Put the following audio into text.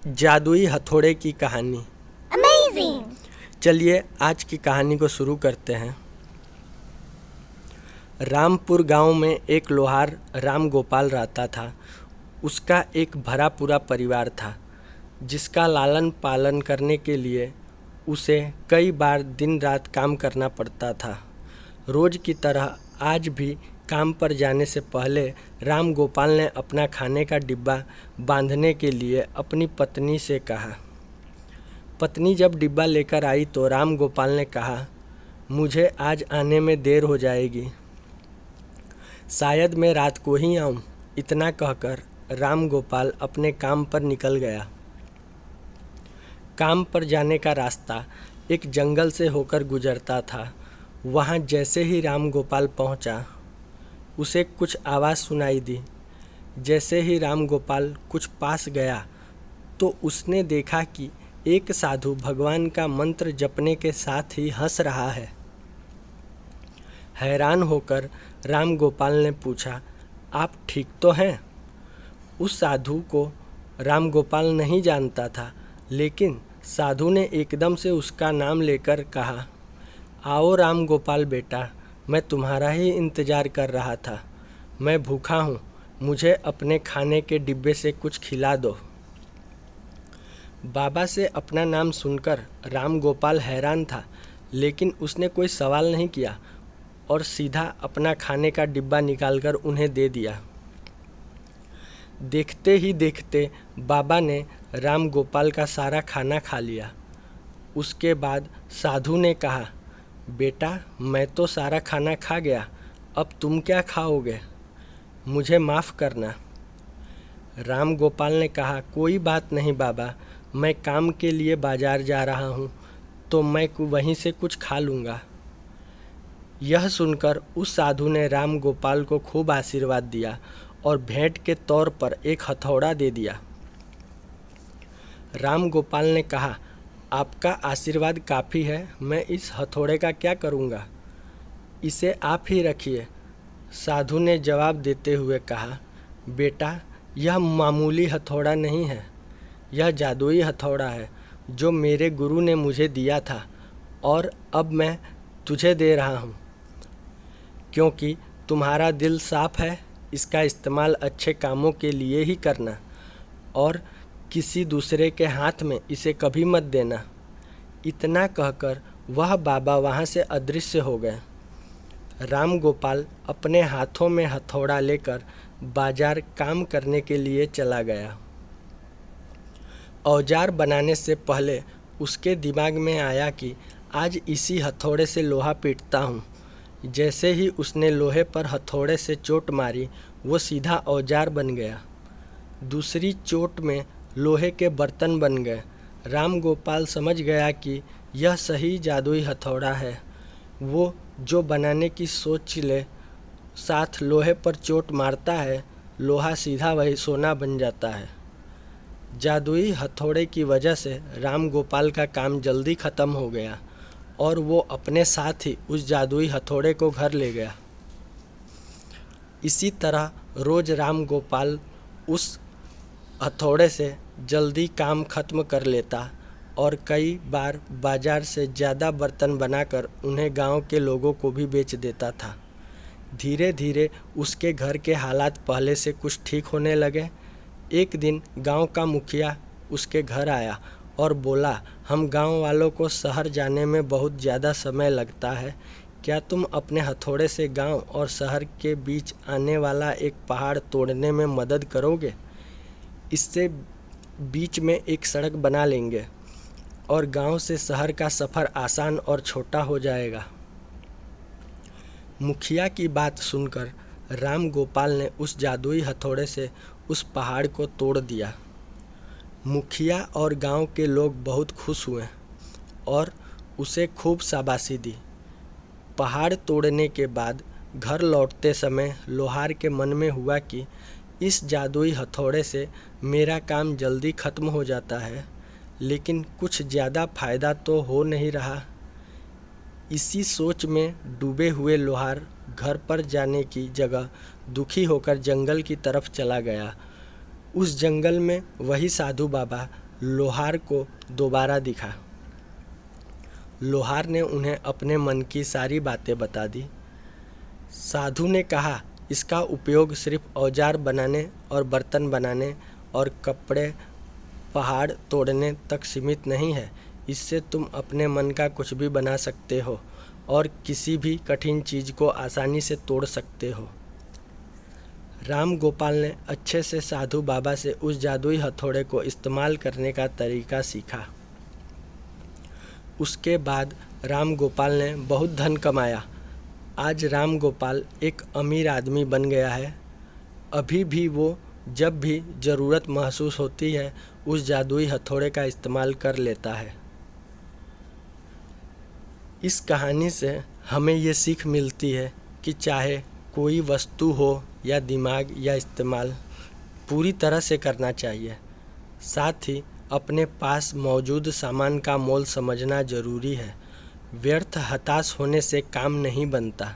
जादुई हथौड़े की कहानी। Amazing! चलिए आज की कहानी को शुरू करते हैं। रामपुर गांव में एक लोहार राम गोपाल रहता था। उसका एक भरा पूरा परिवार था, जिसका लालन पालन करने के लिए उसे कई बार दिन रात काम करना पड़ता था। रोज की तरह आज भी काम पर जाने से पहले राम गोपाल ने अपना खाने का डिब्बा बांधने के लिए अपनी पत्नी से कहा। पत्नी जब डिब्बा लेकर आई तो राम गोपाल ने कहा, मुझे आज आने में देर हो जाएगी, शायद मैं रात को ही आऊँ। इतना कहकर राम गोपाल अपने काम पर निकल गया। काम पर जाने का रास्ता एक जंगल से होकर गुजरता था। वहाँ जैसे ही राम गोपाल पहुँचा, उसे कुछ आवाज़ सुनाई दी। जैसे ही राम गोपाल कुछ पास गया तो उसने देखा कि एक साधु भगवान का मंत्र जपने के साथ ही हंस रहा है। हैरान होकर राम गोपाल ने पूछा, आप ठीक तो हैं? उस साधु को राम गोपाल नहीं जानता था, लेकिन साधु ने एकदम से उसका नाम लेकर कहा, आओ राम गोपाल बेटा, मैं तुम्हारा ही इंतज़ार कर रहा था। मैं भूखा हूँ, मुझे अपने खाने के डिब्बे से कुछ खिला दो। बाबा से अपना नाम सुनकर राम गोपाल हैरान था, लेकिन उसने कोई सवाल नहीं किया और सीधा अपना खाने का डिब्बा निकालकर उन्हें दे दिया। देखते ही देखते बाबा ने राम गोपाल का सारा खाना खा लिया। उसके बाद साधु ने कहा, बेटा मैं तो सारा खाना खा गया, अब तुम क्या खाओगे? मुझे माफ़ करना। राम गोपाल ने कहा, कोई बात नहीं बाबा, मैं काम के लिए बाजार जा रहा हूँ, तो मैं वहीं से कुछ खा लूँगा। यह सुनकर उस साधु ने राम गोपाल को खूब आशीर्वाद दिया और भेंट के तौर पर एक हथौड़ा दे दिया। राम गोपाल ने कहा, आपका आशीर्वाद काफ़ी है, मैं इस हथौड़े का क्या करूँगा? इसे आप ही रखिए। साधु ने जवाब देते हुए कहा, बेटा यह मामूली हथौड़ा नहीं है, यह जादुई हथौड़ा है जो मेरे गुरु ने मुझे दिया था और अब मैं तुझे दे रहा हूँ। क्योंकि तुम्हारा दिल साफ है, इसका इस्तेमाल अच्छे कामों के लिए ही करना और किसी दूसरे के हाथ में इसे कभी मत देना। इतना कहकर वह बाबा वहाँ से अदृश्य हो गए। राम गोपाल अपने हाथों में हथौड़ा लेकर बाजार काम करने के लिए चला गया। औजार बनाने से पहले उसके दिमाग में आया कि आज इसी हथौड़े से लोहा पीटता हूँ। जैसे ही उसने लोहे पर हथौड़े से चोट मारी, वो सीधा औजार बन गया। दूसरी चोट में लोहे के बर्तन बन गए। राम गोपाल समझ गया कि यह सही जादुई हथौड़ा है। वो जो बनाने की सोच ले, साथ लोहे पर चोट मारता है, लोहा सीधा वही सोना बन जाता है। जादुई हथौड़े की वजह से राम गोपाल का काम जल्दी ख़त्म हो गया और वो अपने साथ ही उस जादुई हथौड़े को घर ले गया। इसी तरह रोज़ राम गोपाल उस हथौड़े से जल्दी काम खत्म कर लेता और कई बार बाजार से ज़्यादा बर्तन बनाकर उन्हें गांव के लोगों को भी बेच देता था। धीरे धीरे उसके घर के हालात पहले से कुछ ठीक होने लगे। एक दिन गांव का मुखिया उसके घर आया और बोला, हम गांव वालों को शहर जाने में बहुत ज़्यादा समय लगता है, क्या तुम अपने हथौड़े से गांव और शहर के बीच आने वाला एक पहाड़ तोड़ने में मदद करोगे? इससे बीच में एक सड़क बना लेंगे और गांव से शहर का सफ़र आसान और छोटा हो जाएगा। मुखिया की बात सुनकर राम गोपाल ने उस जादुई हथौड़े से उस पहाड़ को तोड़ दिया। मुखिया और गांव के लोग बहुत खुश हुए और उसे खूब शाबाशी दी। पहाड़ तोड़ने के बाद घर लौटते समय लोहार के मन में हुआ कि इस जादुई हथौड़े से मेरा काम जल्दी ख़त्म हो जाता है, लेकिन कुछ ज़्यादा फ़ायदा तो हो नहीं रहा। इसी सोच में डूबे हुए लोहार घर पर जाने की जगह दुखी होकर जंगल की तरफ चला गया। उस जंगल में वही साधु बाबा लोहार को दोबारा दिखा। लोहार ने उन्हें अपने मन की सारी बातें बता दी। साधु ने कहा, इसका उपयोग सिर्फ औजार बनाने और बर्तन बनाने और कपड़े पहाड़ तोड़ने तक सीमित नहीं है। इससे तुम अपने मन का कुछ भी बना सकते हो और किसी भी कठिन चीज़ को आसानी से तोड़ सकते हो। राम गोपाल ने अच्छे से साधु बाबा से उस जादुई हथौड़े को इस्तेमाल करने का तरीका सीखा। उसके बाद राम गोपाल ने बहुत धन कमाया। आज राम गोपाल एक अमीर आदमी बन गया है। अभी भी वो जब भी ज़रूरत महसूस होती है उस जादुई हथौड़े का इस्तेमाल कर लेता है। इस कहानी से हमें ये सीख मिलती है कि चाहे कोई वस्तु हो या दिमाग या इस्तेमाल पूरी तरह से करना चाहिए। साथ ही अपने पास मौजूद सामान का मोल समझना ज़रूरी है। व्यर्थ हताश होने से काम नहीं बनता।